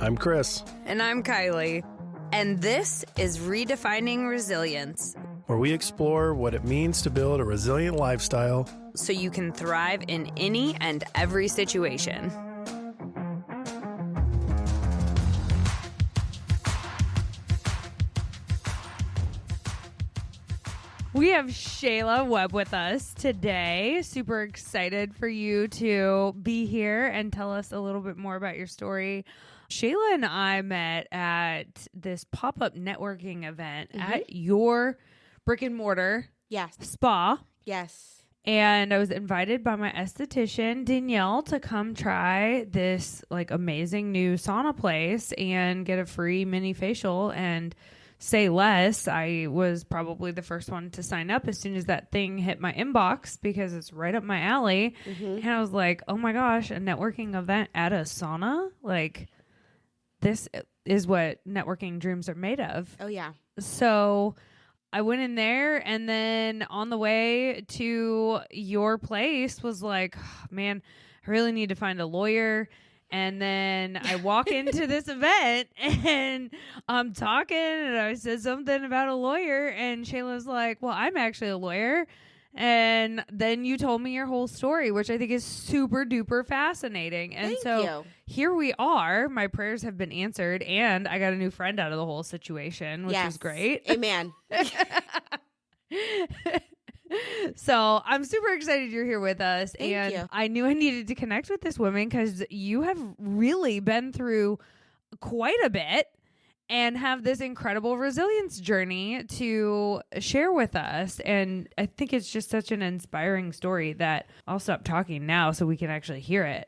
I'm Chris. And I'm Kiley. And this is Redefining Resilience, where we explore what it means to build a resilient lifestyle so you can thrive in any and every situation. We have Shayla Webb with us today. Super excited for you to be here and tell us a little bit more about your story. Shayla and I met at this pop-up networking event at your brick and mortar spa. Yes. And I was invited by my esthetician, Danielle, to come try this amazing new sauna place and get a free mini facial. And say less, I was probably the first one to sign up as soon as that thing hit my inbox because it's right up my alley. And I was like, oh my gosh, a networking event at a sauna? This is what networking dreams are made of. Oh, yeah. So I went in there, and then on the way to your place was like, oh, man, I really need to find a lawyer. And then I walk into this event and I'm talking and I said something about a lawyer and Shayla's like, well, I'm actually a lawyer. And then you told me your whole story, which I think is super duper fascinating. And Thank you. Here we are. My prayers have been answered and I got a new friend out of the whole situation, which is great. Amen. So I'm super excited you're here with us. Thank you. I knew I needed to connect with this woman because you have really been through quite a bit and have this incredible resilience journey to share with us. And I think it's just such an inspiring story that I'll stop talking now so we can actually hear it,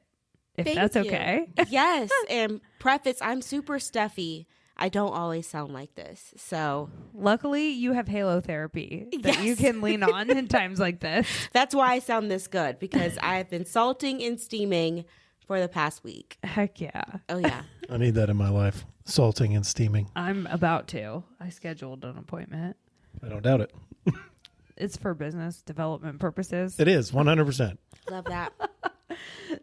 if Thank that's you. okay. Yes. And preface, I'm super stuffy. I don't always sound like this. So Luckily, you have halo therapy that you can lean on in times like this. that's why I sound this good, because I've been salting and steaming for the past week. Heck yeah. Oh, yeah. I need that in my life. Salting and steaming. I'm about to. I scheduled an appointment. I don't doubt it. It's for business development purposes. It is, 100%. Love that.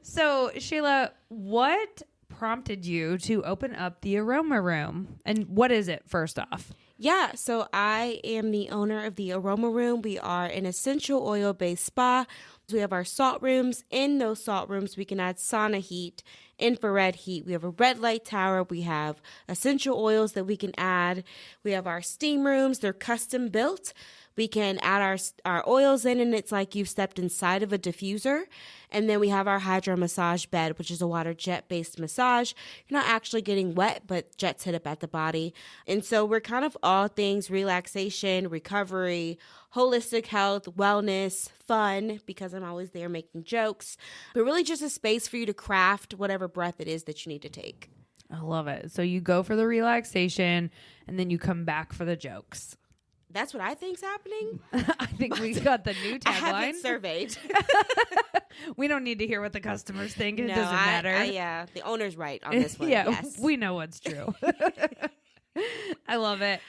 So, Shayla, what prompted you to open up the AromaRoom? And what is it, first off? Yeah, so I am the owner of the AromaRoom. We are an essential oil-based spa. We have our salt rooms. In those salt rooms, we can add sauna heat, infrared heat. We have a red light tower. We have essential oils that we can add. We have our steam rooms. They're custom built. We can add our oils in, and it's like you've stepped inside of a diffuser. And then we have our hydro massage bed, which is a water jet-based massage. You're not actually getting wet, but jets hit up at the body. And so we're kind of all things relaxation, recovery, holistic health, wellness, fun, because I'm always there making jokes. But really just a space for you to craft whatever breath it is that you need to take. I love it. So you go for the relaxation, and then you come back for the jokes. That's what I think's happening. I think we got the new I haven't tagline. surveyed. We don't need to hear what the customers think. It No, doesn't matter. Yeah, the owner's right on this one. Yeah, Yes. we know what's true. I love it.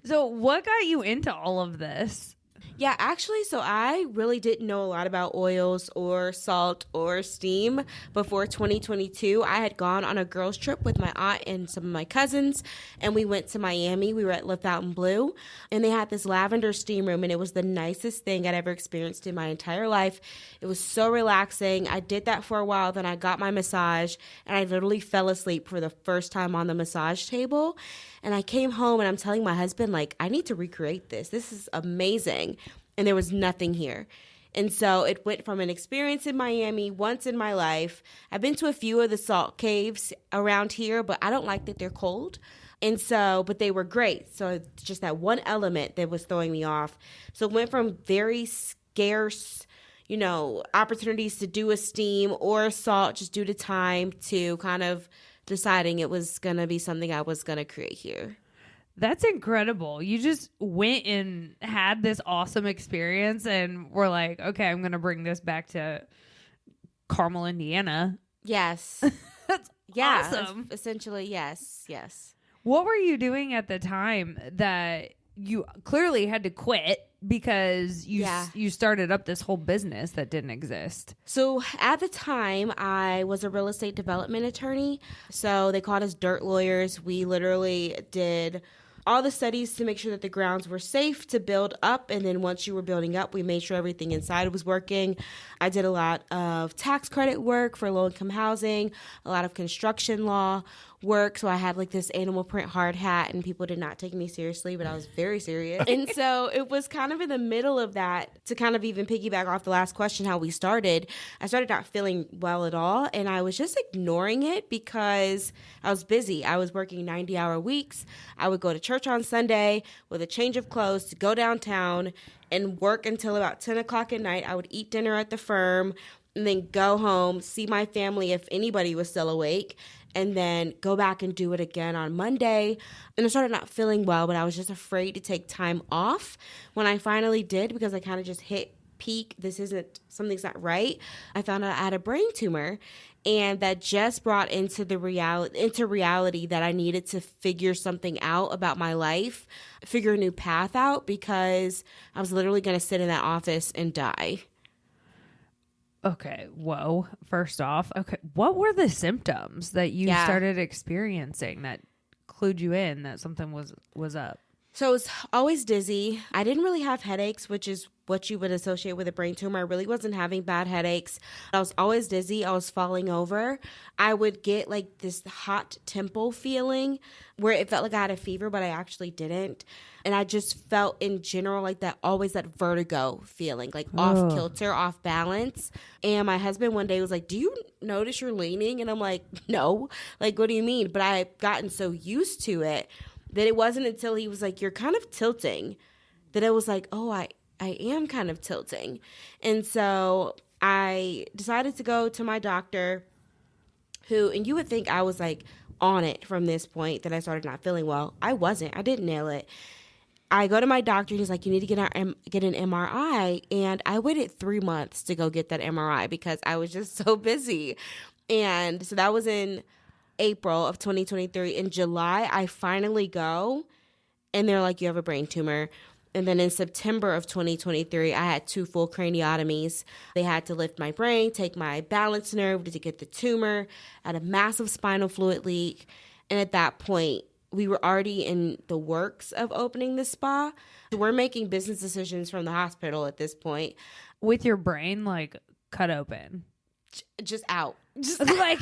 So what got you into all of this? Yeah, actually, so I really didn't know a lot about oils or salt or steam before 2022. I had gone on a girls' trip with my aunt and some of my cousins, and we went to Miami. We were at La Fontainebleau, and they had this lavender steam room, and it was the nicest thing I'd ever experienced in my entire life. It was so relaxing. I did that for a while, then I got my massage, and I literally fell asleep for the first time on the massage table. And I came home, and I'm telling my husband, I need to recreate this. This is amazing. And there was nothing here. And so it went from an experience in Miami once in my life. I've been to a few of the salt caves around here, but I don't like that they're cold. And so, but they were great. So just that one element that was throwing me off. So it went from very scarce, opportunities to do a steam or a salt just due to time to kind of deciding it was going to be something I was going to create here. That's incredible. You just went and had this awesome experience and were like, okay, I'm going to bring this back to Carmel, Indiana. Yes. That's awesome. Essentially, yes. What were you doing at the time that you clearly had to quit because you started up this whole business that didn't exist. So at the time, I was a real estate development attorney. So they called us dirt lawyers. We literally did all the studies to make sure that the grounds were safe to build up. And then once you were building up, we made sure everything inside was working. I did a lot of tax credit work for low-income housing, a lot of construction law work. So I had like this animal print hard hat, and people did not take me seriously, but I was very serious. And so it was kind of in the middle of that, to kind of even piggyback off the last question, how we started. I started not feeling well at all, and I was just ignoring it because I was busy. I was working 90-hour weeks. I would go to church on Sunday with a change of clothes to go downtown and work until about 10 o'clock at night. I would eat dinner at the firm and then go home, see my family if anybody was still awake, and then go back and do it again on Monday. And I started not feeling well, but I was just afraid to take time off. When I finally did, because I kind of just hit peak, something's not right, I found out I had a brain tumor. And that just brought into reality that I needed to figure something out about my life, figure a new path out, because I was literally going to sit in that office and die. Okay, whoa. First off, okay, what were the symptoms that you started experiencing that clued you in that something was up? So I was always dizzy. I didn't really have headaches, which is what you would associate with a brain tumor. I really wasn't having bad headaches. I was always dizzy. I was falling over. I would get like this hot temple feeling where it felt like I had a fever, but I actually didn't. And I just felt in general like that vertigo feeling, like off kilter, off balance. And my husband one day was like, "Do you notice you're leaning?" And I'm like, "No." Like, what do you mean? But I had gotten so used to it that it wasn't until he was like, "You're kind of tilting," that I was like, "Oh, I am kind of tilting." And so I decided to go to my doctor, and you would think I was like on it from this point that I started not feeling well. I wasn't. I didn't nail it. I go to my doctor, and he's like, "You need to get an MRI." And I waited 3 months to go get that MRI because I was just so busy. And so that was in April of 2023. In July, I finally go, and they're like, "You have a brain tumor." And then in September of 2023, I had 2 full craniotomies. They had to lift my brain, take my balance nerve to get the tumor. I had a massive spinal fluid leak. And at that point, we were already in the works of opening the spa. We're making business decisions from the hospital at this point. With your brain, like, cut open. Just out. Just like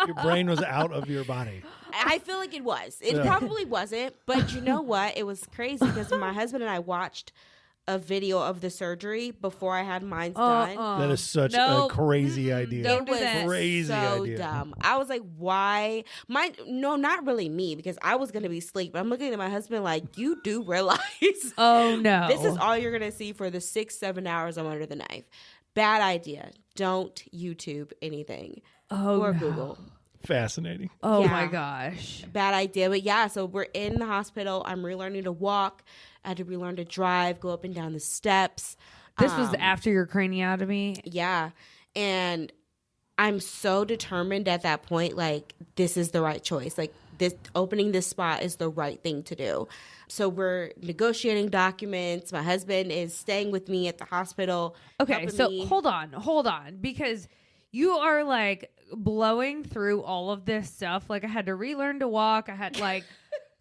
your brain was out of your body. I feel like it was. It probably wasn't. But you know what? It was crazy because my husband and I watched a video of the surgery before I had mine done. That is such a crazy idea. Don't do that. Crazy so idea. Dumb. I was like, why? No, not really me, because I was going to be asleep. I'm looking at my husband like, you do realize oh no, this is all you're going to see for the 6-7 hours I'm under the knife. Bad idea. Don't YouTube anything or Google. Fascinating. Oh my gosh. Bad idea. But yeah, so we're in the hospital. I'm relearning to walk. I had to relearn to drive, go up and down the steps. This was after your craniotomy? Yeah. And I'm so determined at that point, like, this is the right choice. Like, opening this spa is the right thing to do. So we're negotiating documents. My husband is staying with me at the hospital. Okay, so hold on. Because you are, like, blowing through all of this stuff. Like, I had to relearn to walk. I had, like...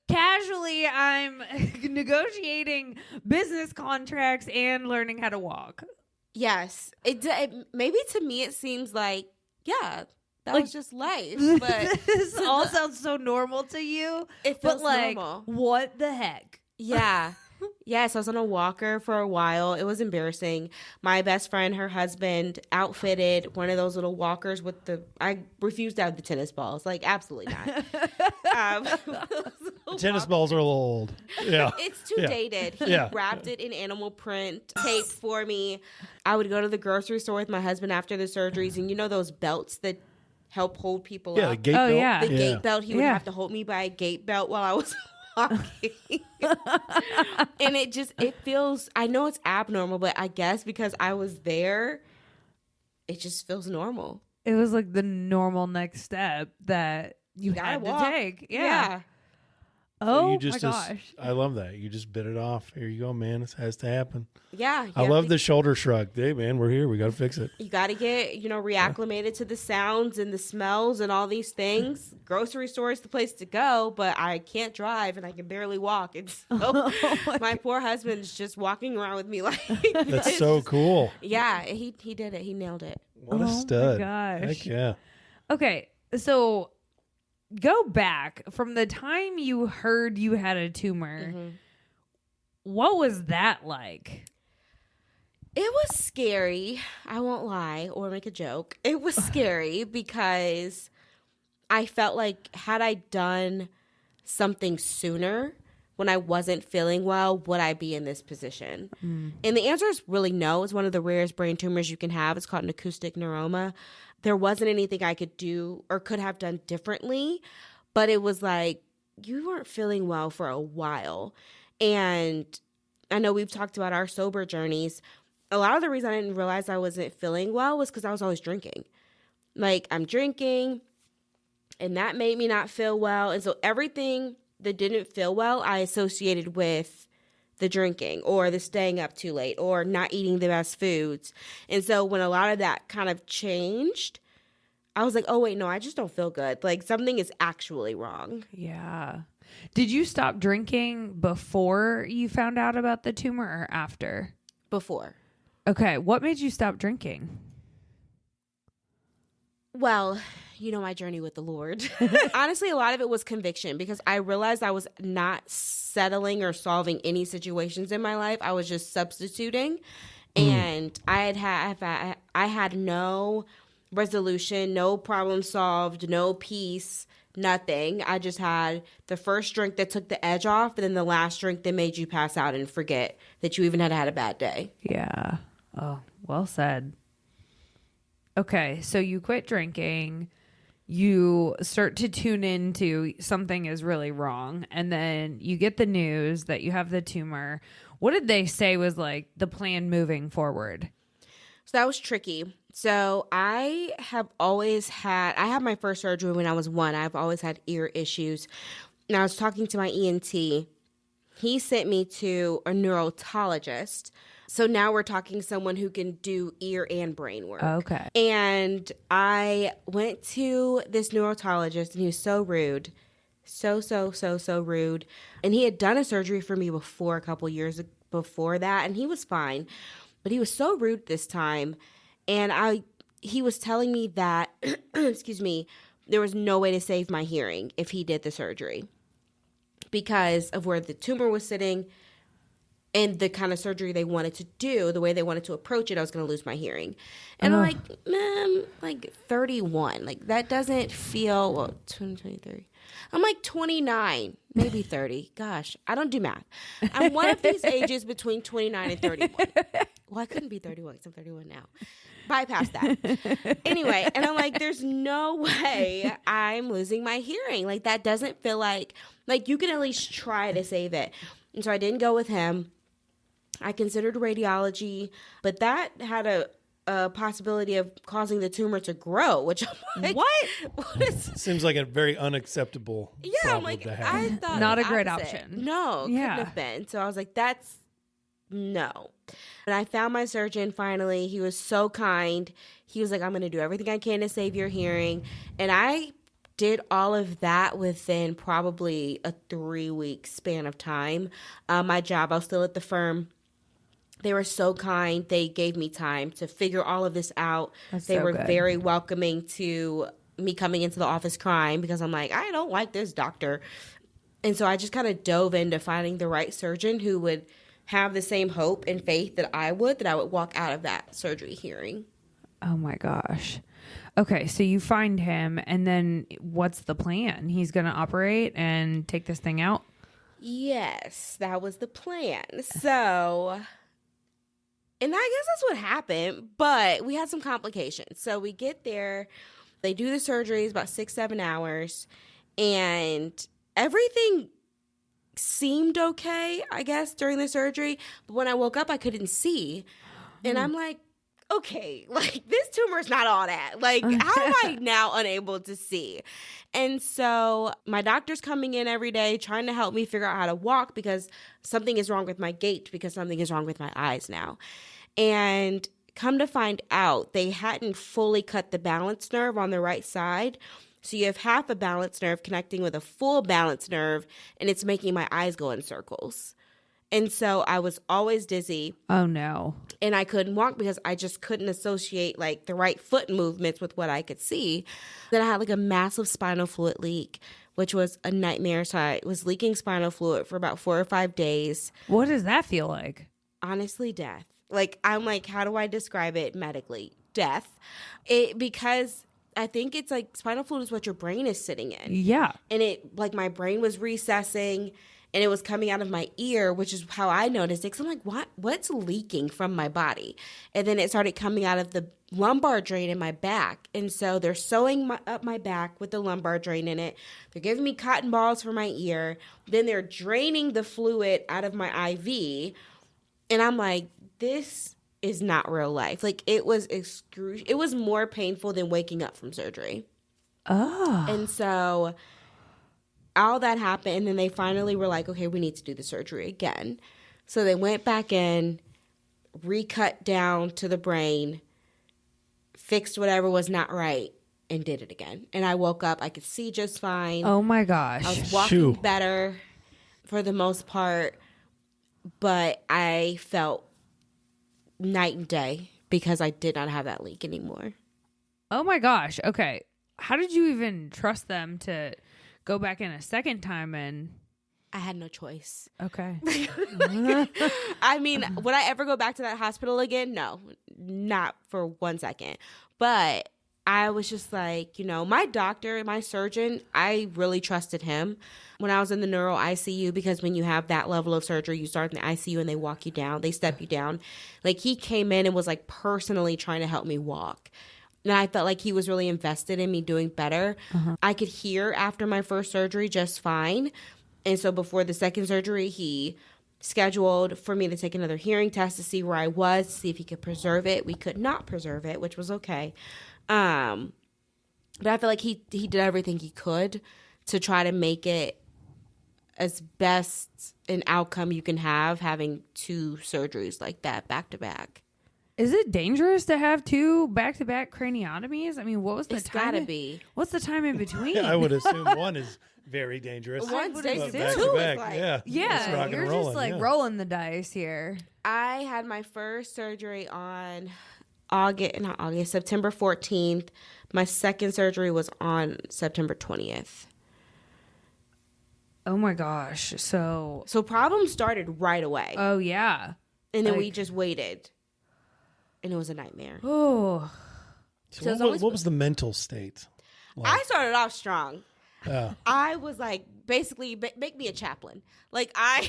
Casually, I'm negotiating business contracts and learning how to walk. Yes. It maybe to me it seems like, yeah, that was just life. But this all sounds so normal to you. It feels like, normal. What the heck? Yeah. Yes, I was on a walker for a while. It was embarrassing. My best friend, her husband, outfitted one of those little walkers with I refused to have the tennis balls. Like, absolutely not. Tennis balls are a little old. Yeah. It's too dated. He wrapped it in animal print tape for me. I would go to the grocery store with my husband after the surgeries, and you know those belts that help hold people up? The gate belt. Yeah. The gate belt. He would have to hold me by a gate belt while I was walking. And it feels, I know it's abnormal, but I guess because I was there, it just feels normal. It was like the normal next step that you had to take. Yeah. Oh, you just my gosh. I love that. You just bit it off. Here you go, man. This has to happen. Yeah. I love the shoulder shrug. Hey, man, we're here. We got to fix it. You got to get, reacclimated to the sounds and the smells and all these things. Grocery store is the place to go, but I can't drive and I can barely walk. And so my poor husband's just walking around with me like That's so cool. Yeah, he did it. He nailed it. What a stud. My gosh. Heck yeah. Okay, so go back from the time you heard you had a tumor. Mm-hmm. What was that like? It was scary. I won't lie or make a joke. It was scary because I felt like had I done something sooner when I wasn't feeling well, would I be in this position? And the answer is really no. It's one of the rarest brain tumors you can have. It's called an acoustic neuroma. There wasn't anything I could do or could have done differently, but it was like you weren't feeling well for a while. And I know we've talked about our sober journeys. A lot of the reason I didn't realize I wasn't feeling well was because I was always drinking. Like, I'm drinking, and that made me not feel well. And so everything that didn't feel well, I associated with the drinking or the staying up too late or not eating the best foods. And so when a lot of that kind of changed, I was like, oh, wait, no, I just don't feel good. Like, something is actually wrong. Yeah. Did you stop drinking before you found out about the tumor or after? Before. Okay. What made you stop drinking? Well, my journey with the Lord. Honestly, a lot of it was conviction because I realized I was not settling or solving any situations in my life. I was just substituting. And I had no resolution, no problem solved, no peace, nothing. I just had the first drink that took the edge off and then the last drink that made you pass out and forget that you even had a bad day. Yeah. Oh, well said. Okay, so you quit drinking, you start to tune into something is really wrong, and then you get the news that you have the tumor. What did they say was like the plan moving forward? So that was tricky. So I had my first surgery when I was 1. I've always had ear issues. And I was talking to my ENT. He sent me to a neurologist. So now we're talking someone who can do ear and brain work. Okay. And I went to this neurologist and he was so rude. So rude. And he had done a surgery for me before, a couple years before that, and he was fine. But he was so rude this time. And he was telling me that, excuse me, there was no way to save my hearing if he did the surgery because of where the tumor was sitting and the kind of surgery they wanted to do, the way they wanted to approach it, I was going to lose my hearing. And I'm like, man, like 31. Like, that doesn't feel, 2023. I'm like 29, maybe 30. Gosh, I don't do math. I'm one of these ages between 29 and 31. Well, I couldn't be 31 because I'm 31 now. Bypass that. Anyway, and I'm like, there's no way I'm losing my hearing. Like, that doesn't feel like you can at least try to save it. And so I didn't go with him. I considered radiology, but that had a possibility of causing the tumor to grow, which I'm like, what is... Seems like a very unacceptable problem I'm like, to have. I thought not a the great opposite. option. No, couldn't have been. So I was like, that's no. And I found my surgeon finally. He was so kind. He was like, I'm going to do everything I can to save your hearing. And I did all of that within probably a 3-week span of time. My job, I was still at the firm. They were so kind. They gave me time to figure all of this out. They were very welcoming to me coming into the office crying because I'm like, I don't like this doctor. And so I just kind of dove into finding the right surgeon who would have the same hope and faith that I would walk out of that surgery hearing. Oh my gosh. Okay, so you find him, and then what's the plan? He's going to operate and take this thing out? Yes, that was the plan. So... And I guess that's what happened, but we had some complications. So we get there, they do the surgeries about 6-7 hours, and everything seemed okay, I guess, during the surgery. But when I woke up, I couldn't see. And I'm like, okay, like this tumor is not all that. Like, how am I now unable to see? And so my doctor's coming in every day trying to help me figure out how to walk because something is wrong with my gait, because something is wrong with my eyes now. And come to find out, they hadn't fully cut the balance nerve on the right side. So you have half a balance nerve connecting with a full balance nerve, and it's making my eyes go in circles. And so I was always dizzy. Oh, no. And I couldn't walk because I just couldn't associate like the right foot movements with what I could see. Then I had like a massive spinal fluid leak, which was a nightmare. So I was leaking spinal fluid for about 4 or 5 days. What does that feel like? Honestly, death. Like, I'm like, how do I describe it medically? Death. Because I think it's like spinal fluid is what your brain is sitting in. Yeah. And it, like, my brain was recessing and it was coming out of my ear, which is how I noticed it. Because I'm like, what's leaking from my body? And then it started coming out of the lumbar drain in my back. And so they're sewing up my back with the lumbar drain in it. They're giving me cotton balls for my ear. Then they're draining the fluid out of my IV. And I'm like, this is not real life. Like, it was it was more painful than waking up from surgery. Oh. And so all that happened, and then they finally were like, okay, we need to do the surgery again. So they went back in, recut down to the brain, fixed whatever was not right, and did it again. And I woke up, I could see just fine. Oh my gosh. I was walking better for the most part, but I felt night and day because I did not have that leak anymore. Oh my gosh. Okay. How did you even trust them to go back in a second time? And I had no choice. Okay. I mean, would I ever go back to that hospital again? No, not for 1 second. But I was just like, you know, my doctor, my surgeon, I really trusted him when I was in the neuro ICU, because when you have that level of surgery, you start in the ICU and they walk you down, they step you down. Like, he came in and was like personally trying to help me walk. And I felt like he was really invested in me doing better. I could hear after my first surgery just fine. And so before the second surgery, he scheduled for me to take another hearing test to see where I was, to see if he could preserve it. We could not preserve it, which was okay. But I feel like he did everything he could to try to make it as best an outcome you can have having 2 surgeries like that back to back. Is it dangerous to have 2 back-to-back craniotomies? I mean, what was the It's time? gotta be. What's the time in between? I would assume one is very dangerous. One's dangerous. But back Two to is back, like- yeah. It's Yeah, rock and you're rolling, just like yeah. rolling the dice here. I had my first surgery on September 14th. My second surgery was on September 20th. Oh my gosh. So problems started right away. oh yeah. And then we like- just waited. And it was a nightmare. Oh. So what was the mental state? I started off strong. Yeah. I was like, basically, make me a chaplain. Like, I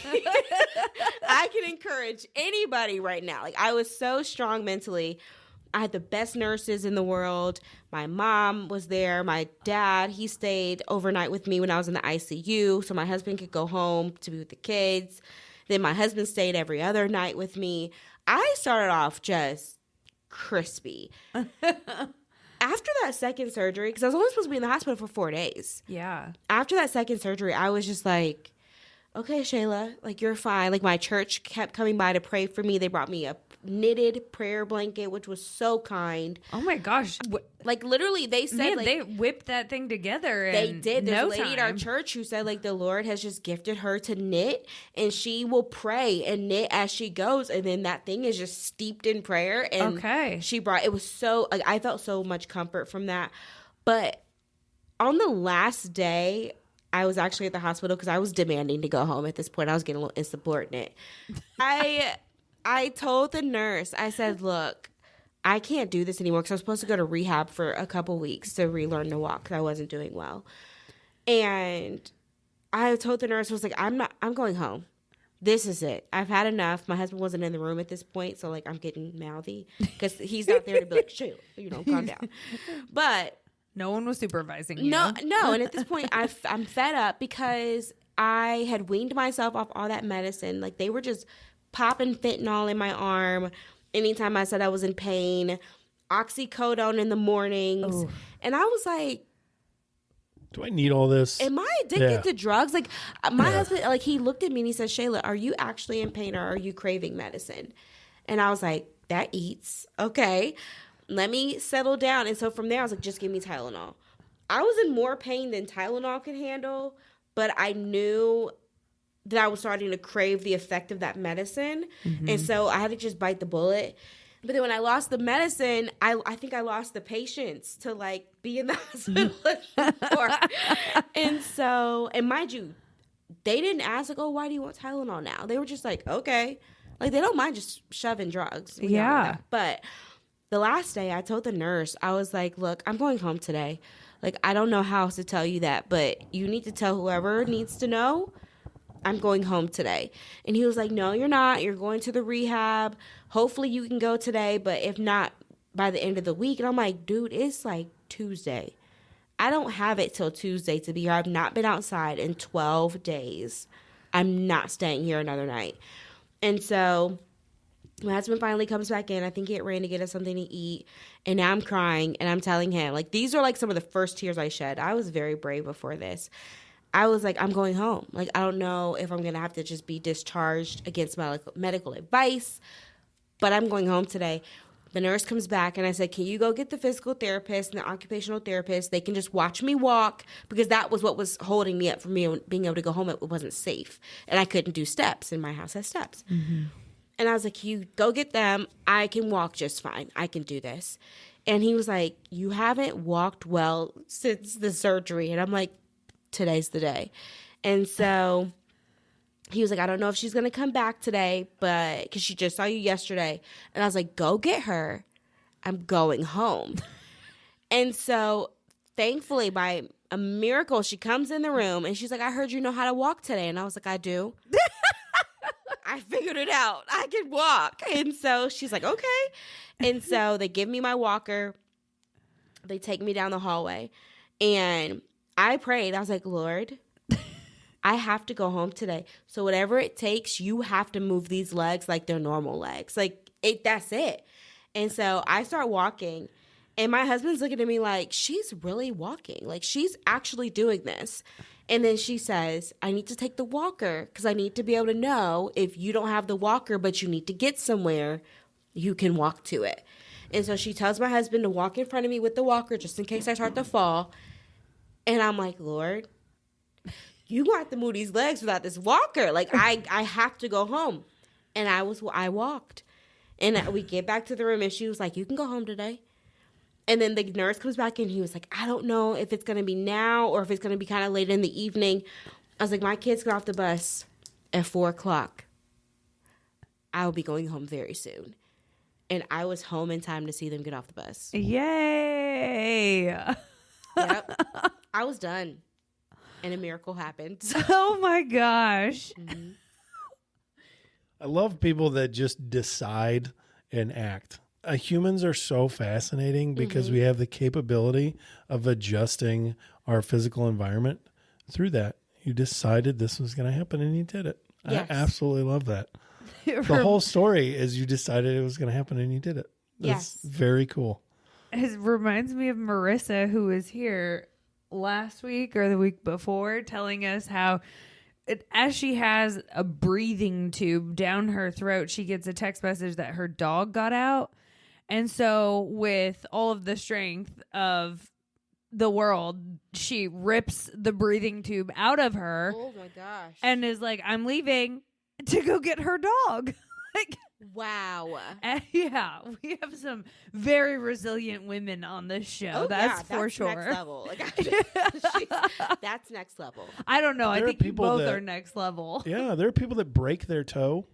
can encourage anybody right now. Like, I was so strong mentally. I had the best nurses in the world. My mom was there. My dad, he stayed overnight with me when I was in the ICU, so my husband could go home to be with the kids. Then my husband stayed every other night with me. I started off just crispy. After that second surgery, because I was only supposed to be in the hospital for 4 days. Yeah. After that second surgery, I was just like, okay, Shayla, like, you're fine. Like, my church kept coming by to pray for me. They brought me a knitted prayer blanket, which was so kind. Oh my gosh. Like, literally, they said, Man, like, they whipped that thing together. they in did. There's no a lady at our time. church who said, like, the Lord has just gifted her to knit, and she will pray and knit as she goes, and then that thing is just steeped in prayer. And Okay. it was so, like, I felt so much comfort from that. But on the last day, I was actually at the hospital because I was demanding to go home at this point. I was getting a little insubordinate. I told the nurse, I said, look, I can't do this anymore because I was supposed to go to rehab for a couple weeks to relearn to walk because I wasn't doing well. And I told the nurse, I was like, I'm going home. This is it. I've had enough. My husband wasn't in the room at this point, so, like, I'm getting mouthy because he's not there to be like, chill, calm down. But No one was supervising you. no. And at this point, I'm fed up because I had weaned myself off all that medicine. Like, they were just popping fentanyl in my arm anytime I said I was in pain, oxycodone in the mornings. Ooh. And I was like, do I need all this? am I addicted to drugs? Like, my husband, like, he looked at me and he said, Shayla, are you actually in pain or are you craving medicine? And I was like, that eats. Okay, let me settle down. And so from there, I was like, just give me Tylenol. I was in more pain than Tylenol could handle, but I knew that I was starting to crave the effect of that medicine. Mm-hmm. And so I had to just bite the bullet. But then when I lost the medicine, I think I lost the patience to, like, be in the hospital anymore. And so, and mind you, they didn't ask, like, oh, why do you want Tylenol now? They were just like, okay. Like, they don't mind just shoving drugs. Yeah. But the last day, I told the nurse, I was like, look, I'm going home today. Like, I don't know how else to tell you that, but you need to tell whoever needs to know. I'm going home today. And he was like, no, you're not. You're going to the rehab. Hopefully you can go today, but if not, by the end of the week. And I'm like, dude, it's like Tuesday. I don't have it till Tuesday to be here. I've not been outside in 12 days. I'm not staying here another night. And so my husband finally comes back in. I think he ran to get us something to eat. And now I'm crying and I'm telling him, like, these are like some of the first tears I shed. I was very brave before this. I was like, I'm going home. Like, I don't know if I'm going to have to just be discharged against medical advice, but I'm going home today. The nurse comes back and I said, can you go get the physical therapist and the occupational therapist? They can just watch me walk, because that was what was holding me up from me being able to go home. It wasn't safe. And I couldn't do steps, and my house has steps. Mm-hmm. And I was like, you go get them. I can walk just fine. I can do this. And he was like, you haven't walked well since the surgery. And I'm like, today's the day. And so he was like, I don't know if she's going to come back today, but because she just saw you yesterday. And I was like, go get her. I'm going home. And so thankfully, by a miracle, she comes in the room and she's like, I heard you know how to walk today. And I was like, I do. I figured it out. I can walk. And so she's like, okay. And so they give me my walker. They take me down the hallway. And I prayed. I was like, Lord, I have to go home today. So whatever it takes, you have to move these legs like they're normal legs. Like, that's it. And so I start walking. And my husband's looking at me like, she's really walking. Like, she's actually doing this. And then she says, I need to take the walker because I need to be able to know if you don't have the walker, but you need to get somewhere, you can walk to it. And so she tells my husband to walk in front of me with the walker just in case I start to fall. And I'm like, Lord, you going to have to move these legs without this walker. Like, I have to go home. And I walked. And we get back to the room and she was like, you can go home today. And then the nurse comes back in. He was like, I don't know if it's going to be now or if it's going to be kind of late in the evening. I was like, my kids get off the bus at 4:00. I will be going home very soon. And I was home in time to see them get off the bus. Yay. Yep. I was done. And a miracle happened. Oh, my gosh. Mm-hmm. I love people that just decide and act. Humans are so fascinating because we have the capability of adjusting our physical environment through that. You decided this was going to happen and you did it. Yes. I absolutely love that. The whole story is you decided it was going to happen and you did it. That's very cool. It reminds me of Marissa, who was here last week or the week before, telling us how as she has a breathing tube down her throat, she gets a text message that her dog got out. And so with all of the strength of the world, she rips the breathing tube out of her. Oh, my gosh. And is like, I'm leaving to go get her dog. Like, wow. Yeah, we have some very resilient women on this show. That's for sure. Next level. Like, that's next level. I don't know. I think you both are next level. Yeah, there are people that break their toe,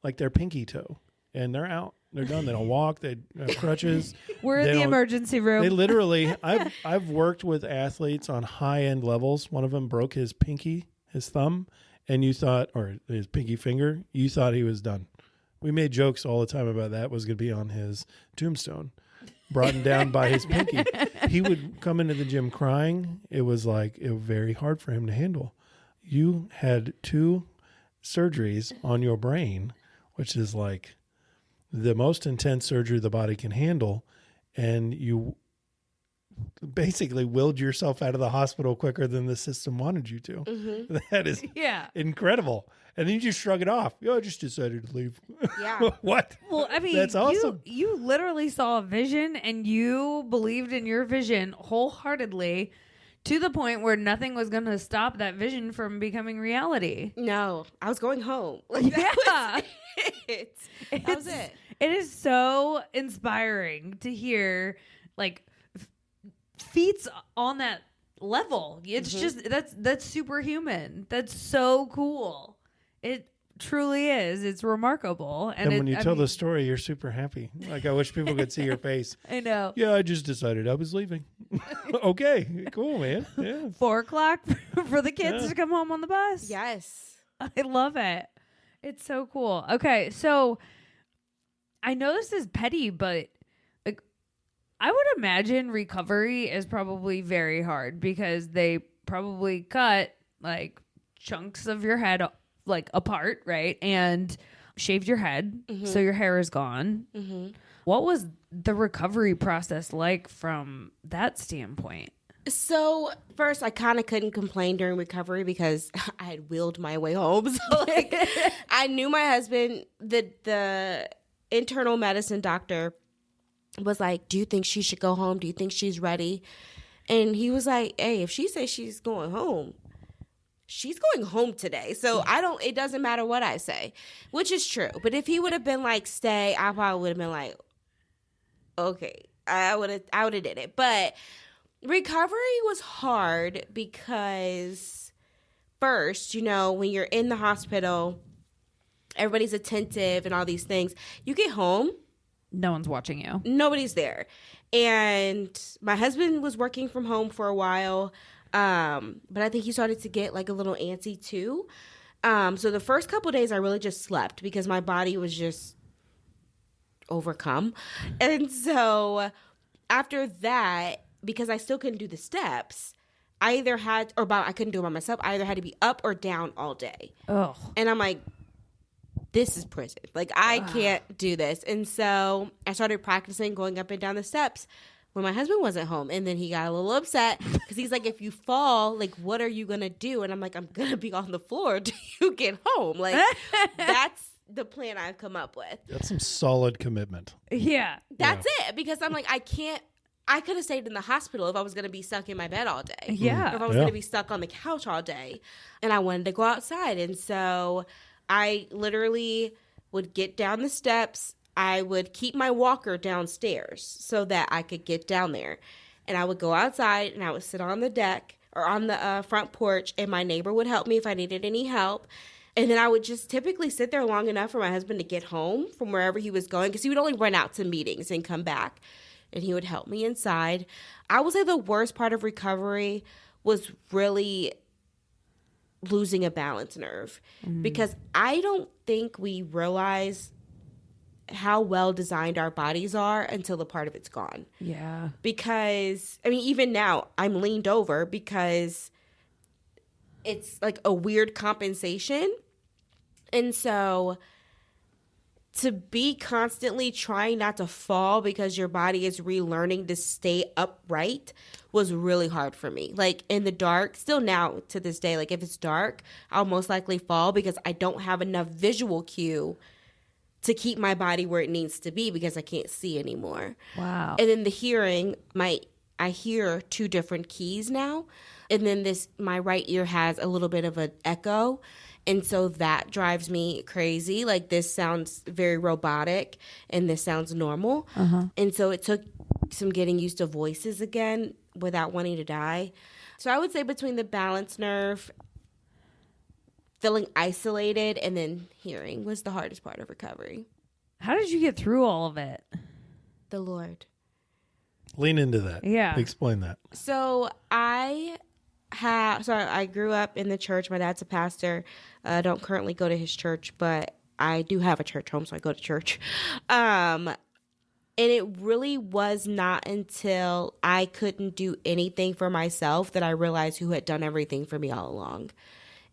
like their pinky toe, and they're out. They're done. They don't walk. They have crutches. We're in the emergency room. They literally, I've worked with athletes on high-end levels. One of them broke his pinky, his thumb, and you thought, or his pinky finger, you thought he was done. We made jokes all the time about that was going to be on his tombstone, brought down by his pinky. He would come into the gym crying. It was very hard for him to handle. You had 2 surgeries on your brain, which is like the most intense surgery the body can handle, and you basically willed yourself out of the hospital quicker than the system wanted you to. Mm-hmm. That is incredible. And then you just shrug it off. I just decided to leave. Yeah. What? Well, I mean, that's awesome. You literally saw a vision and you believed in your vision wholeheartedly to the point where nothing was going to stop that vision from becoming reality. No, I was going home. Like, Yeah. That was it. It is so inspiring to hear like feats on that level. It's just that's superhuman. That's so cool. It truly is. It's remarkable. And when you tell the story, you're super happy. Like, I wish people could see your face. I know. Yeah, I just decided I was leaving. Okay, cool, man. Yeah. 4:00 for the kids to come home on the bus. Yes. I love it. It's so cool. Okay, so I know this is petty, but like I would imagine recovery is probably very hard because they probably cut like chunks of your head like apart, right? And shaved your head so your hair is gone. Mm-hmm. What was the recovery process like from that standpoint? So first, I kind of couldn't complain during recovery because I had wheeled my way home. So like, I knew my husband, the internal medicine doctor, was like, "Do you think she should go home? Do you think she's ready?" And he was like, "Hey, if she says she's going home, she's going home today. So it doesn't matter what I say," which is true. But if he would have been like, "Stay," I probably would have been like, "Okay," I would have did it. But recovery was hard because first, when you're in the hospital, everybody's attentive and all these things. You get home, no one's watching you. Nobody's there. And my husband was working from home for a while. But I think he started to get like a little antsy too. So the first couple of days I really just slept because my body was just overcome. And so after that, because I still couldn't do the steps, I couldn't do it by myself. I either had to be up or down all day. Oh. And I'm like, this is prison. Like, I can't do this. And so I started practicing going up and down the steps when my husband wasn't home. And then he got a little upset because he's like, if you fall, like, what are you going to do? And I'm like, I'm going to be on the floor till you get home. Like, that's the plan I've come up with. That's some solid commitment. Yeah. That's it. Because I'm like, I could have stayed in the hospital if I was going to be stuck in my bed all day. Yeah. If I was going to be stuck on the couch all day. And I wanted to go outside. And so I literally would get down the steps. I would keep my walker downstairs so that I could get down there. And I would go outside and I would sit on the deck or on the front porch, and my neighbor would help me if I needed any help. And then I would just typically sit there long enough for my husband to get home from wherever he was going, because he would only run out to meetings and come back. And he would help me inside. I would say the worst part of recovery was really losing a balance nerve, because I don't think we realize how well designed our bodies are until the part of it's gone. Yeah. Because, I mean, even now I'm leaned over because it's like a weird compensation. And so to be constantly trying not to fall because your body is relearning to stay upright was really hard for me. Like in the dark, still now to this day, like if it's dark, I'll most likely fall because I don't have enough visual cue to keep my body where it needs to be because I can't see anymore. Wow. And then the hearing, I hear two different keys now. And then my right ear has a little bit of an echo. And so that drives me crazy. Like, this sounds very robotic and this sounds normal. Uh-huh. And so it took some getting used to voices again without wanting to die. So I would say between the balance nerve, feeling isolated, and then hearing was the hardest part of recovery. How did you get through all of it? The Lord. Lean into that. Yeah. Explain that. So I grew up in the church. My dad's a pastor. I don't currently go to his church, but I do have a church home, so I go to church. And it really was not until I couldn't do anything for myself that I realized who had done everything for me all along.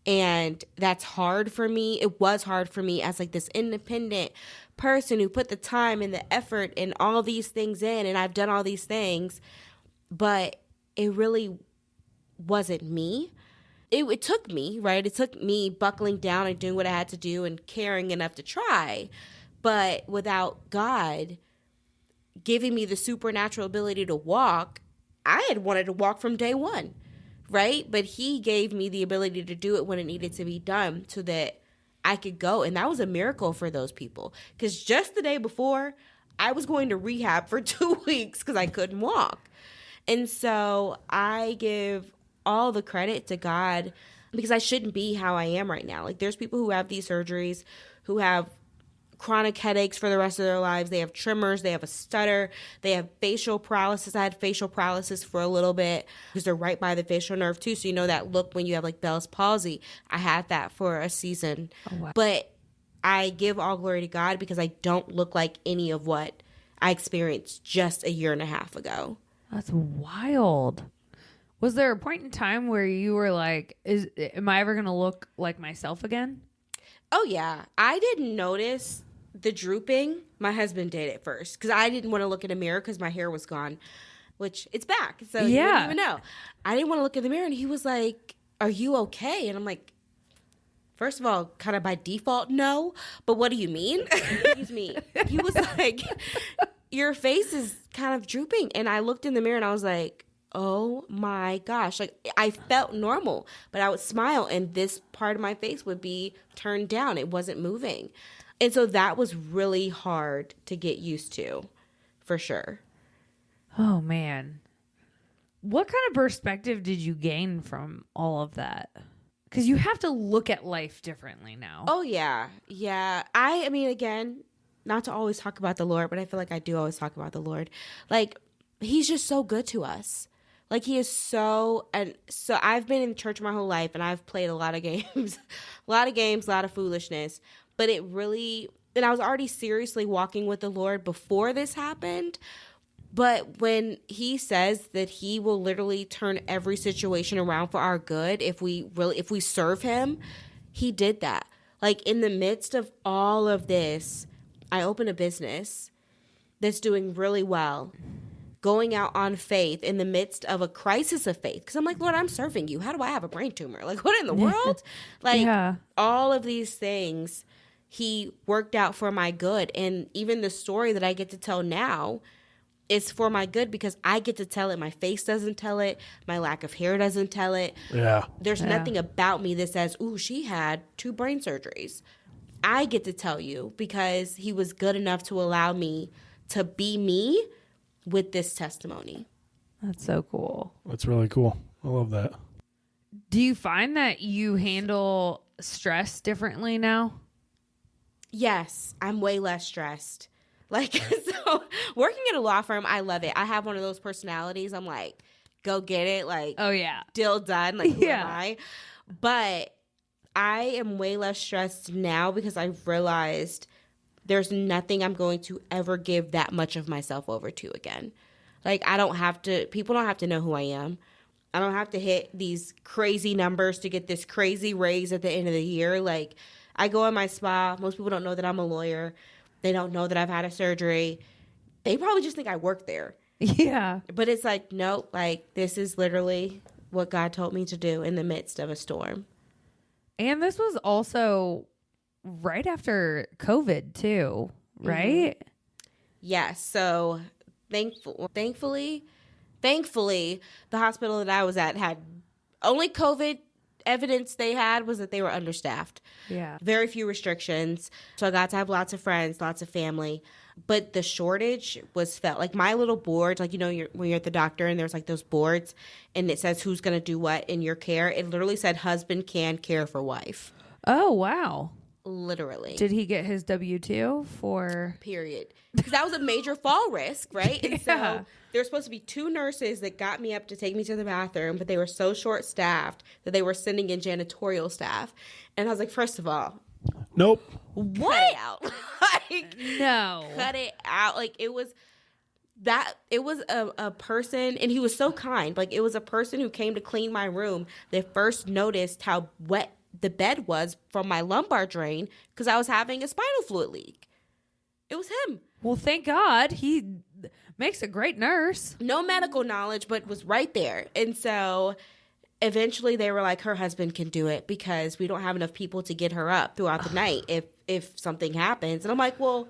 And that's hard for me. It was hard for me as like this independent person who put the time and the effort and all these things in, and I've done all these things, but it really wasn't me. It took me, right? It took me buckling down and doing what I had to do and caring enough to try. But without God giving me the supernatural ability to walk, I had wanted to walk from day one, right? But he gave me the ability to do it when it needed to be done so that I could go. And that was a miracle for those people. Because just the day before, I was going to rehab for 2 weeks because I couldn't walk. And so I give all the credit to God because I shouldn't be how I am right now. Like, there's people who have these surgeries who have chronic headaches for the rest of their lives. They have tremors. They have a stutter. They have facial paralysis. I had facial paralysis for a little bit because they're right by the facial nerve too. So you know that look when you have like Bell's palsy. I had that for a season. Oh, wow. But I give all glory to God because I don't look like any of what I experienced just a year and a half ago. That's wild. Was there a point in time where you were like, am I ever going to look like myself again? Oh, yeah. I didn't notice the drooping. My husband did at first because I didn't want to look in a mirror because my hair was gone, which it's back. So you wouldn't even know. I didn't want to look in the mirror, and he was like, are you okay? And I'm like, first of all, kind of by default, no. But what do you mean? Excuse me. He was like, your face is kind of drooping. And I looked in the mirror, and I was like, oh my gosh. Like, I felt normal, but I would smile and this part of my face would be turned down. It wasn't moving. And so that was really hard to get used to, for sure. Oh man. What kind of perspective did you gain from all of that? Because you have to look at life differently now. Oh yeah. Yeah. I mean, again, not to always talk about the Lord, but I feel like I do always talk about the Lord. Like, he's just so good to us. Like, he is so, and so I've been in church my whole life, and I've played a lot of games, a lot of foolishness, but it really, and I was already seriously walking with the Lord before this happened, but when he says that he will literally turn every situation around for our good, if we serve him, he did that. Like, in the midst of all of this, I opened a business that's doing really well, going out on faith in the midst of a crisis of faith. Because I'm like, Lord, I'm serving you. How do I have a brain tumor? Like, what in the world? Like, all of these things, he worked out for my good. And even the story that I get to tell now is for my good because I get to tell it. My face doesn't tell it. My lack of hair doesn't tell it. Yeah. There's nothing about me that says, ooh, she had 2 brain surgeries. I get to tell you because he was good enough to allow me to be me with this testimony. That's so cool. That's really cool. I love that. Do you find that you handle stress differently now? Yes, I'm way less stressed. Like, so working at a law firm, I love it. I have one of those personalities. I'm like, go get it. Like, oh yeah, deal done. Like, who am I? But I am way less stressed now because I've realized there's nothing I'm going to ever give that much of myself over to again. Like, people don't have to know who I am. I don't have to hit these crazy numbers to get this crazy raise at the end of the year. Like, I go in my spa. Most people don't know that I'm a lawyer. They don't know that I've had a surgery. They probably just think I work there. Yeah. But it's like, nope, like, this is literally what God told me to do in the midst of a storm. And this was also right after COVID too, right? Mm-hmm. Yes. So thankfully, the hospital that I was at had only COVID evidence they had was that they were understaffed. Yeah. Very few restrictions. So I got to have lots of friends, lots of family. But the shortage was felt. Like, my little board, like, you know, when you're at the doctor and there's like those boards and it says who's going to do what in your care. It literally said husband can care for wife. Oh, wow. Literally. Did he get his W-2 for? Period. Because that was a major fall risk, right? And so there were supposed to be 2 nurses that got me up to take me to the bathroom, but they were so short-staffed that they were sending in janitorial staff. And I was like, first of all, nope. What? Cut it out. Like, no. Cut it out. Like, it was a person, and he was so kind. Like, it was a person who came to clean my room that first noticed how wet the bed was from my lumbar drain because I was having a spinal fluid leak. It was him. Well, thank God. He makes a great nurse. No medical knowledge, but was right there. And so eventually they were like, her husband can do it because we don't have enough people to get her up throughout the night if something happens. And I'm like, well,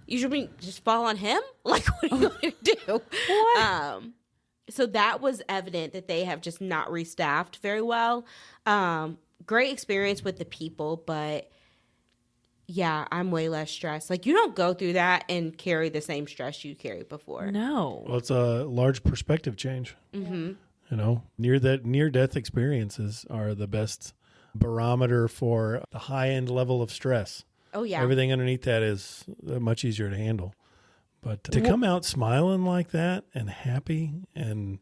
you should just fall on him? Like, what are you going to do? What? So that was evident that they have just not restaffed very well. Great experience with the people, but yeah, I'm way less stressed. Like, you don't go through that and carry the same stress you carried before. No. Well, it's a large perspective change. Mm-hmm. You know, near-death experiences are the best barometer for the high-end level of stress. Oh, yeah. Everything underneath that is much easier to handle. But to come out smiling like that and happy, and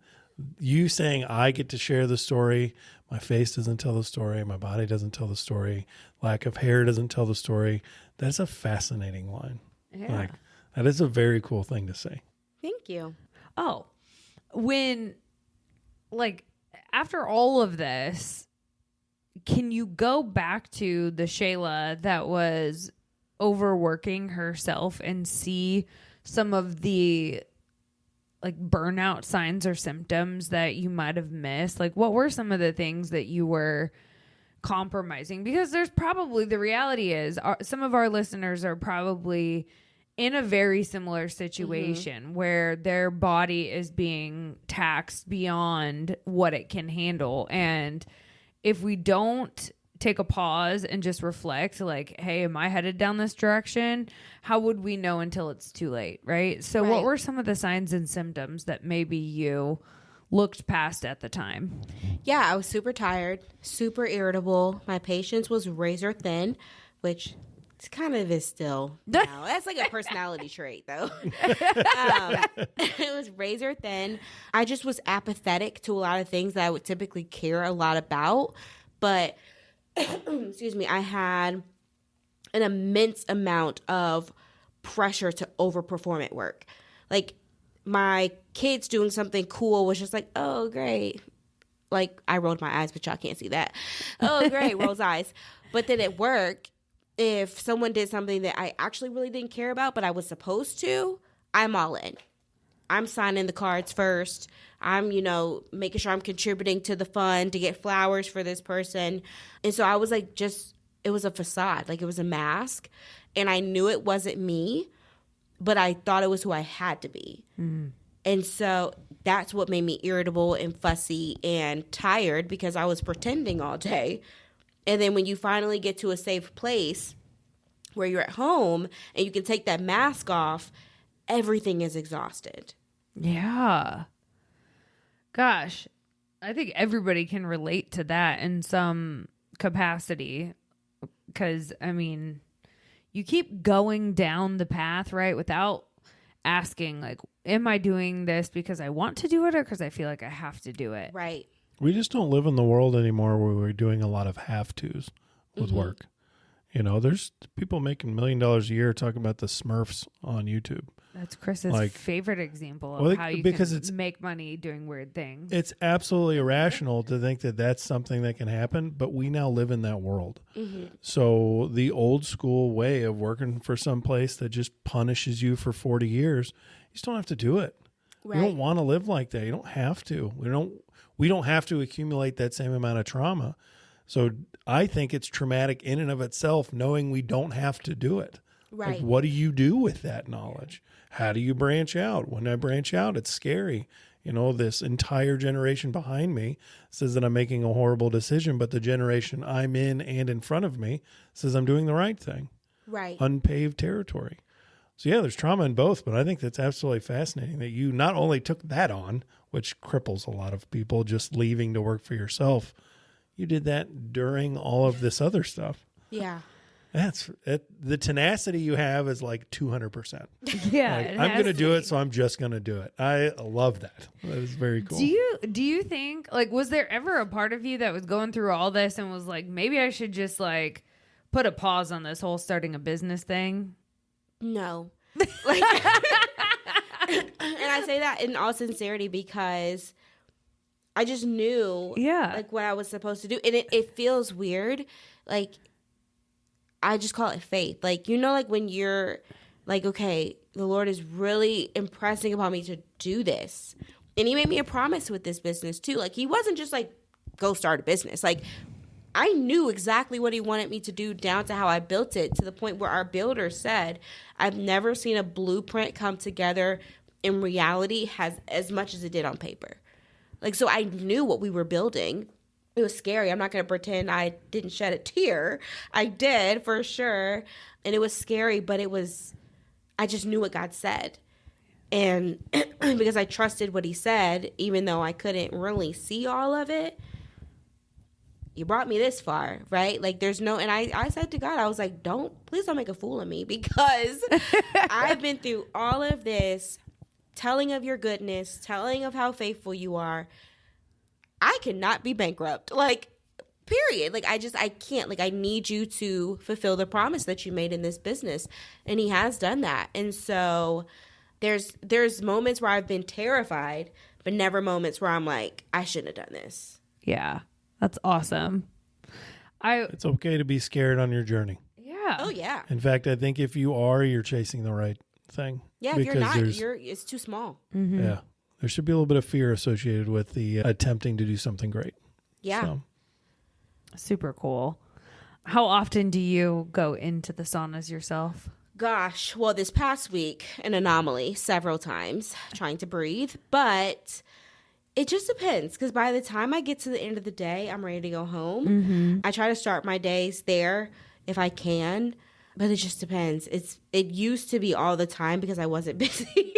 you saying, I get to share the story, my face doesn't tell the story, my body doesn't tell the story, lack of hair doesn't tell the story, that's a fascinating line. Yeah. Like, that is a very cool thing to say. Thank you. Oh, when, like, after all of this, can you go back to the Shayla that was overworking herself and see some of the, like, burnout signs or symptoms that you might have missed? Like, what were some of the things that you were compromising? Because there's probably, the reality is, some of our listeners are probably in a very similar situation where their body is being taxed beyond what it can handle. And if we don't take a pause and just reflect, like, hey, am I headed down this direction? How would we know until it's too late, right? So what were some of the signs and symptoms that maybe you looked past at the time? Yeah, I was super tired, super irritable. My patience was razor thin, which it kind of is still now. That's like a personality trait, though. It was razor thin. I just was apathetic to a lot of things that I would typically care a lot about. But, excuse me, I had an immense amount of pressure to overperform at work. Like, my kids doing something cool was just like, oh, great. Like, I rolled my eyes, but y'all can't see that. Oh, great, rolls eyes. But then at work, if someone did something that I actually really didn't care about, but I was supposed to, I'm all in. I'm signing the cards first. I'm, making sure I'm contributing to the fund to get flowers for this person. And so I was like, it was a facade. Like, it was a mask. And I knew it wasn't me, but I thought it was who I had to be. Mm-hmm. And so that's what made me irritable and fussy and tired, because I was pretending all day. And then when you finally get to a safe place where you're at home and you can take that mask off, everything is exhausted. Yeah. Gosh, I think everybody can relate to that in some capacity, because, I mean, you keep going down the path, right, without asking, like, am I doing this because I want to do it or because I feel like I have to do it? Right. We just don't live in the world anymore where we're doing a lot of have-tos with work. There's people making $1 million a year talking about the Smurfs on YouTube. That's Chris's favorite example of how you can make money doing weird things. It's absolutely irrational to think that that's something that can happen, but we now live in that world. Mm-hmm. So the old school way of working for some place that just punishes you for 40 years, you just don't have to do it. Right. You don't want to live like that. You don't have to. We don't have to accumulate that same amount of trauma. So I think it's traumatic in and of itself, knowing we don't have to do it. Right. Like, what do you do with that knowledge? How do you branch out? When I branch out, it's scary. This entire generation behind me says that I'm making a horrible decision, but the generation I'm in and in front of me says I'm doing the right thing. Right. Unpaved territory. So yeah, there's trauma in both, but I think that's absolutely fascinating that you not only took that on, which cripples a lot of people just leaving to work for yourself, you did that during all of this other stuff. Yeah. That's it. The tenacity you have is like 200%. Yeah. Like, I'm going to do it, so I'm just going to do it. I love that. That is very cool. Do you think, like, was there ever a part of you that was going through all this and was like, maybe I should just, like, put a pause on this whole starting a business thing? No. Like, and I say that in all sincerity because I just knew like what I was supposed to do. And it feels weird. Like, I just call it faith. Like, you know, like when you're like, okay, the Lord is really impressing upon me to do this. And he made me a promise with this business too. Like, he wasn't just like, go start a business. Like, I knew exactly what he wanted me to do down to how I built it, to the point where our builder said, I've never seen a blueprint come together in reality as much as it did on paper. Like, so I knew what we were building. It was scary. I'm not going to pretend I didn't shed a tear. I did, for sure. And it was scary, but I just knew what God said. And because I trusted what he said, even though I couldn't really see all of it, you brought me this far, right? Like, there's no, and I said to God, I was like, please don't make a fool of me, because I've been through all of this, telling of your goodness, telling of how faithful you are. I cannot be bankrupt, like, period. Like, I can't, like, I need you to fulfill the promise that you made in this business. And he has done that. And so there's moments where I've been terrified, but never moments where I'm like, I shouldn't have done this. Yeah. That's awesome. It's okay to be scared on your journey. Yeah. Oh, yeah. In fact, I think if you're chasing the right thing. Yeah, if you're not, it's too small. Mm-hmm. Yeah. There should be a little bit of fear associated with the attempting to do something great. Yeah. So. Super cool. How often do you go into the saunas yourself? Gosh, well, this past week, an anomaly several times, trying to breathe, but it just depends, because by the time I get to the end of the day, I'm ready to go home. Mm-hmm. I try to start my days there if I can, but it just depends. It used to be all the time because I wasn't busy.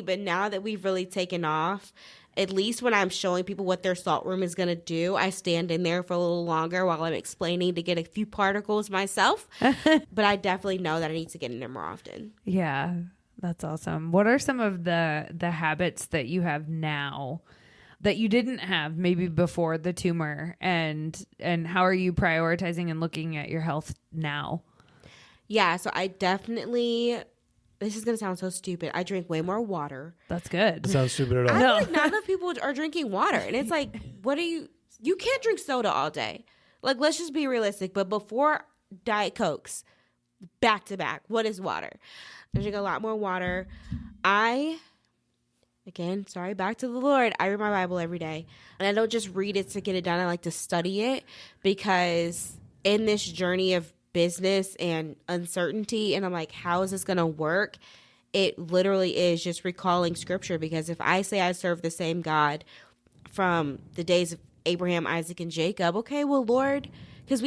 But now that we've really taken off, at least when I'm showing people what their salt room is going to do, I stand in there for a little longer while I'm explaining to get a few particles myself. But I definitely know that I need to get in there more often. Yeah. That's awesome. What are some of the habits that you have now that you didn't have maybe before the tumor, and how are you prioritizing and looking at your health now? Yeah, so I definitely, this is going to sound so stupid, I drink way more water. That's good. It sounds stupid at all. I feel like not enough people are drinking water. And it's like, you can't drink soda all day. Like, let's just be realistic. But before Diet Cokes, back to back, what is water? I drink a lot more water. Back to the Lord. I read my Bible every day. And I don't just read it to get it done. I like to study it, because in this journey of business and uncertainty, and I'm like, how is this going to work? It literally is just recalling scripture, because if I say I serve the same God from the days of Abraham, Isaac, and Jacob, okay, well, Lord, because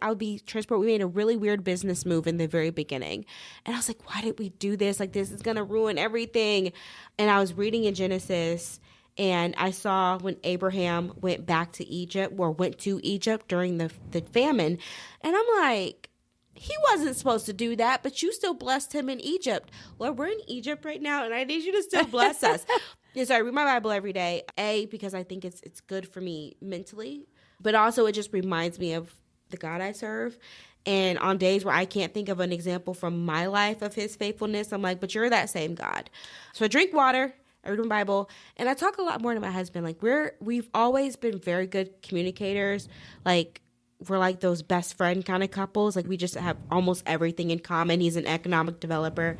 I'll be transparent, we made a really weird business move in the very beginning. And I was like, why did we do this? Like, this is going to ruin everything. And I was reading in Genesis, and I saw when Abraham went to Egypt during the famine. And I'm like, he wasn't supposed to do that, but you still blessed him in Egypt. Lord, we're in Egypt right now, and I need you to still bless us. And so I read my Bible every day, because I think it's good for me mentally, but also it just reminds me of the God I serve. And on days where I can't think of an example from my life of his faithfulness, I'm like, but you're that same God. So I drink water, I read my Bible, and I talk a lot more to my husband. Like, we've always been very good communicators. Like, we're like those best friend kind of couples. Like, we just have almost everything in common. He's an economic developer.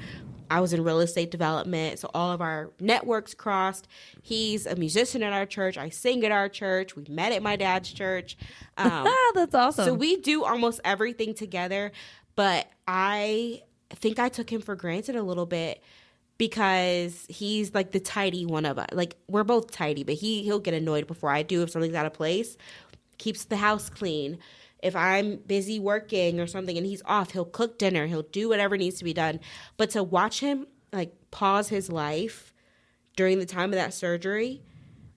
I was in real estate development, so all of our networks crossed. He's a musician at our church. I sing at our church. We met at my dad's church. That's awesome. So we do almost everything together, but I think I took him for granted a little bit, because he's like the tidy one of us. Like, we're both tidy, but he'll get annoyed before I do if something's out of place. Keeps the house clean. If I'm busy working or something and he's off, he'll cook dinner. He'll do whatever needs to be done. But to watch him, like, pause his life during the time of that surgery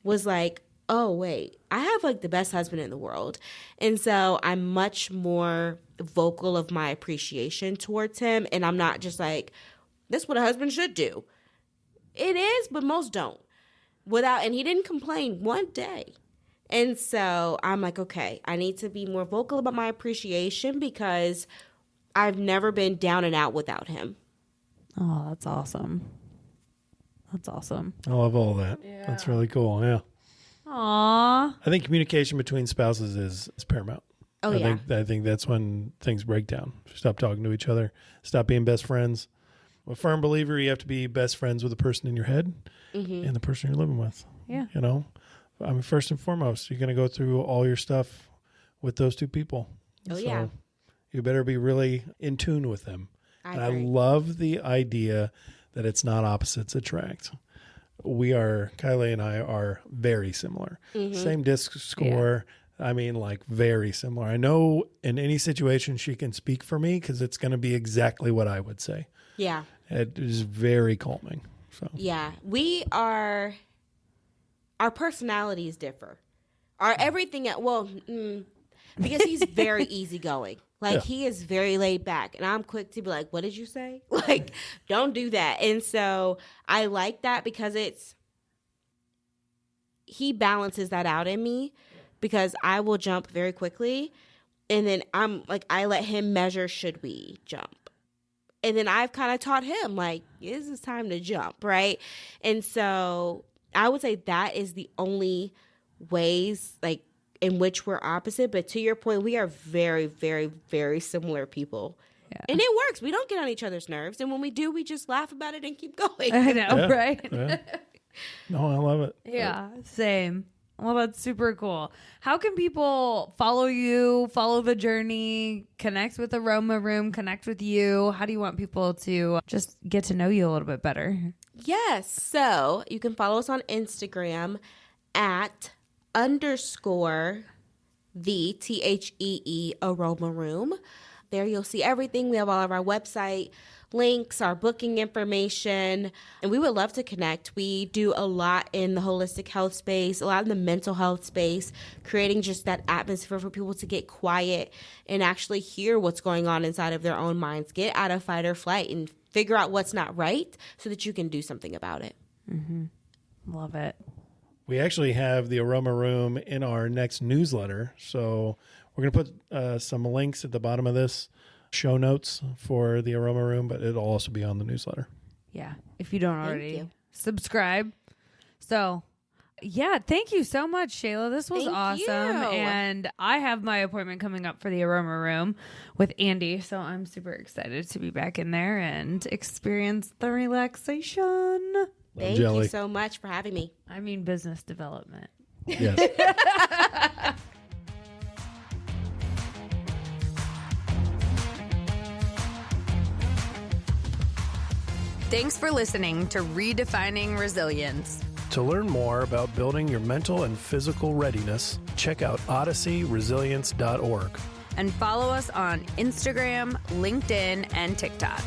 was like, oh, wait, I have, like, the best husband in the world. And so I'm much more vocal of my appreciation towards him. And I'm not just like, that's what a husband should do. It is, but most don't. And he didn't complain one day. And so I'm like, okay, I need to be more vocal about my appreciation, because I've never been down and out without him. Oh, that's awesome. That's awesome. I love all that. Yeah. That's really cool. Yeah. Aww. I think communication between spouses is paramount. Oh, I think that's when things break down. Stop talking to each other. Stop being best friends. I'm a firm believer you have to be best friends with the person in your head and the person you're living with. Yeah. You know, I mean, first and foremost, you're going to go through all your stuff with those two people. Oh, yeah. You better be really in tune with them. I I agree. love the idea that it's not opposites attract. Kiley and I are very similar. Same disc score. I mean, like very similar. I know in any situation she can speak for me because it's going to be exactly what I would say. Yeah. It is very calming. So Yeah. Our personalities differ. Because he's very easygoing. Like, he is very laid back. And I'm quick to be like, what did you say? Like, don't do that. And so I like that because he balances that out in me because I will jump very quickly. And then I let him measure, should we jump? And then I've kind of taught him, like, this is time to jump, right? And so I would say that is the only ways, like, in which we're opposite. But to your point, we are very, very, very similar people. Yeah. And it works. We don't get on each other's nerves. And when we do, we just laugh about it and keep going. I know, right? Yeah. No, I love it. Yeah, same. Well, that's super cool. How can people follow you, follow the journey, connect with AromaRoom, connect with you? How do you want people to just get to know you a little bit better? Yes. So you can follow us on Instagram at _the THEE AromaRoom. There you'll see everything. We have all of our website links, our booking information, and we would love to connect. We do a lot in the holistic health space, a lot in the mental health space, creating just that atmosphere for people to get quiet and actually hear what's going on inside of their own minds, get out of fight or flight and figure out what's not right so that you can do something about it. Love it. We actually have the AromaRoom in our next newsletter. So we're going to put some links at the bottom of this show notes for the AromaRoom, but it'll also be on the newsletter. Yeah, if you don't Thank already you. subscribe. So, yeah, thank you so much, Shayla. This was Thank awesome. you. And I have my appointment coming up for the AromaRoom with Andy, so I'm super excited to be back in there and experience the relaxation. Thank you so much for having me. I mean, business development. Yes. Thanks for listening to Redefining Resilience. To learn more about building your mental and physical readiness, check out odysseyresilience.org. And follow us on Instagram, LinkedIn, and TikTok.